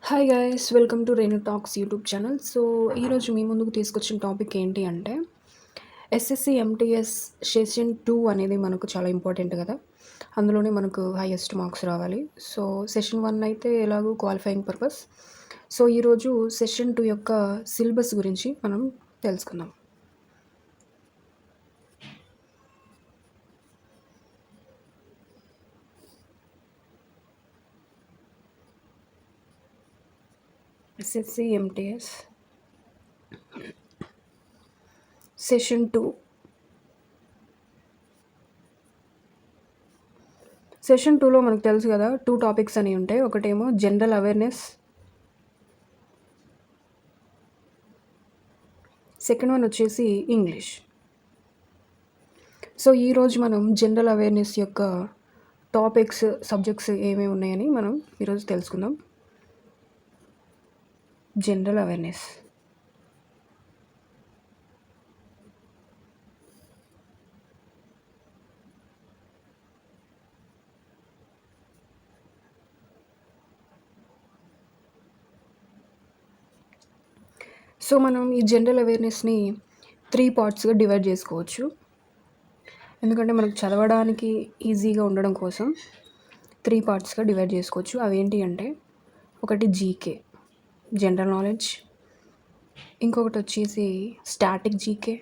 Hi guys, welcome to Renu talks YouTube channel. So ఈరోజు మీ ముందుకు తీసుకొచ్చిన టాపిక్ ఏంటి అంటే ఎస్ఎస్సి ఎంటీఎస్ సెషన్ 2 అనేది మనకు చాలా ఇంపార్టెంట్ కదా. అందులోనే మనకు హైయెస్ట్ మార్క్స్ రావాలి. సో సెషన్ 1 అయితే ఎలాగో క్వాలిఫైయింగ్ పర్పస్. సో ఈరోజు సెషన్ 2 యొక్క సిలబస్ గురించి మనం తెలుసుకుందాం. SSC MTS session 2. సెషన్ 2లో మనకు తెలుసు కదా, 2 టాపిక్స్ అనేవి ఉంటాయి. ఒకటేమో జనరల్ అవేర్నెస్, సెకండ్ వన్ వచ్చేసి ఇంగ్లీష్. సో ఈరోజు మనం జనరల్ అవేర్నెస్ యొక్క టాపిక్స్, సబ్జెక్ట్స్ ఏమేమి ఉన్నాయని మనం ఈరోజు తెలుసుకుందాం. General awareness. సో మనం ఈ జనరల్ అవేర్నెస్ని 3 పార్ట్స్గా డివైడ్ చేసుకోవచ్చు. ఎందుకంటే మనకు చదవడానికి ఈజీగా ఉండడం కోసం 3 పార్ట్స్గా డివైడ్ చేసుకోవచ్చు. అవేంటి అంటే, ఒకటి జీకే, జనరల్ నాలెడ్జ్, ఇంకొకటి వచ్చేసి స్టాటిక్ జీకే,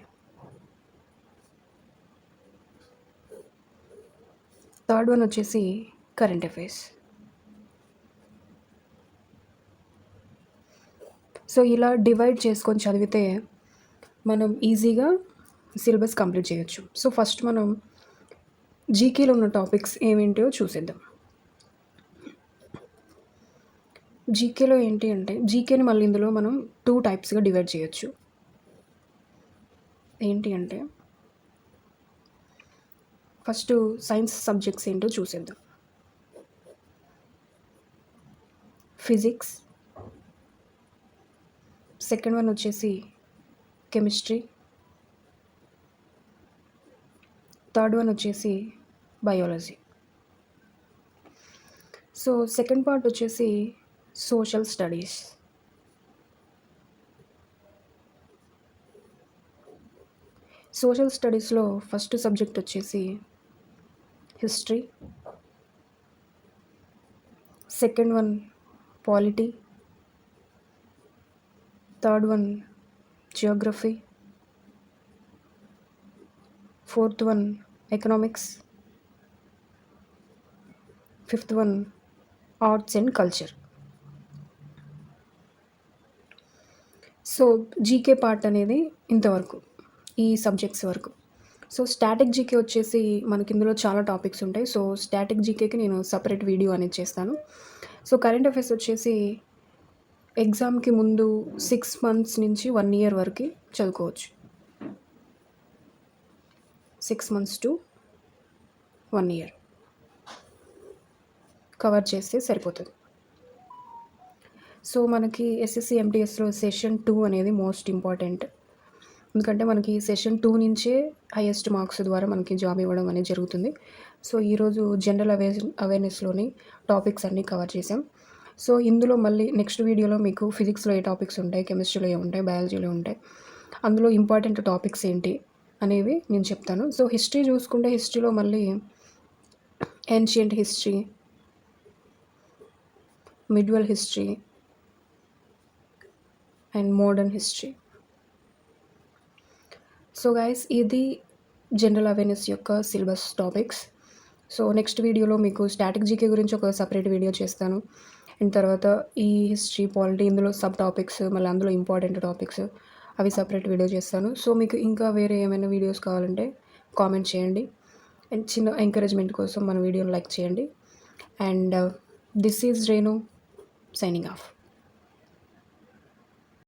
థర్డ్ వన్ వచ్చేసి కరెంట్ అఫైర్స్. సో ఇలా డివైడ్ చేసుకొని చదివితే మనం ఈజీగా సిలబస్ కంప్లీట్ చేయొచ్చు. సో ఫస్ట్ మనం జీకేలో ఉన్న టాపిక్స్ ఏమేంటో చూసేద్దాం. జీకేలో ఏంటి అంటే, జీకేని మళ్ళీ ఇందులో మనం 2 టైప్స్గా డివైడ్ చేయొచ్చు. ఏంటి అంటే, ఫస్ట్ సైన్స్ సబ్జెక్ట్స్ ఏంటో చూసేద్దాం. ఫిజిక్స్, సెకండ్ వన్ వచ్చేసి కెమిస్ట్రీ, థర్డ్ వన్ వచ్చేసి బయాలజీ. సో సెకండ్ పార్ట్ వచ్చేసి సోషల్ స్టడీస్. సోషల్ స్టడీస్లో ఫస్ట్ సబ్జెక్ట్ వచ్చేసి history, second one polity, third one Geography, fourth one economics, fifth one arts and culture. So GK part అనేది ఇంతవరకు, ఈ subjects వరకు. So static GK వచ్చేసి మనకి ఇందులో చాలా టాపిక్స్ ఉంటాయి. సో స్టాటిక్ జీకేకి నేను సపరేట్ వీడియో అనేది చేస్తాను. సో కరెంట్ అఫైర్స్ వచ్చేసి ఎగ్జామ్కి ముందు 6 months నుంచి 1 year వరకు చదువుకోవచ్చు. 6 months to 1 year కవర్ చేస్తే సరిపోతుంది. సో మనకి ఎస్ఎస్సి ఎంటీఎస్లో సెషన్ 2 అనేది మోస్ట్ ఇంపార్టెంట్. ఎందుకంటే మనకి సెషన్ 2 నుంచే హైయెస్ట్ మార్క్స్ ద్వారా మనకి జాబ్ ఇవ్వడం అనేది జరుగుతుంది. సో ఈరోజు జనరల్ అవేర్నెస్లోని టాపిక్స్ అన్నీ కవర్ చేసాం. సో ఇందులో మళ్ళీ నెక్స్ట్ వీడియోలో మీకు ఫిజిక్స్లో ఏ టాపిక్స్ ఉంటాయి, కెమిస్ట్రీలో ఏ ఉంటాయి, బయాలజీలో ఉంటాయి, అందులో ఇంపార్టెంట్ టాపిక్స్ ఏంటి అనేవి నేను చెప్తాను. సో హిస్టరీ చూసుకుంటే, హిస్టరీలో మళ్ళీ ancient history, medieval history and modern history. So guys, ఇది జనరల్ అవేర్నెస్ యొక్క సిలబస్ టాపిక్స్. సో నెక్స్ట్ వీడియోలో మీకు స్టాటిక్ జీకే గురించి ఒక సపరేట్ వీడియో చేస్తాను. అండ్ తర్వాత ఈ హిస్టరీ, పాలిటీ, ఇందులో సబ్ టాపిక్స్, మళ్ళీ అందులో ఇంపార్టెంట్ టాపిక్స్, అవి సపరేట్ వీడియో చేస్తాను. సో మీకు ఇంకా వేరే ఏమైనా వీడియోస్ కావాలంటే కామెంట్ చేయండి. అండ్ చిన్న ఎంకరేజ్మెంట్ కోసం మన వీడియోని లైక్ చేయండి. And this is Renu signing off.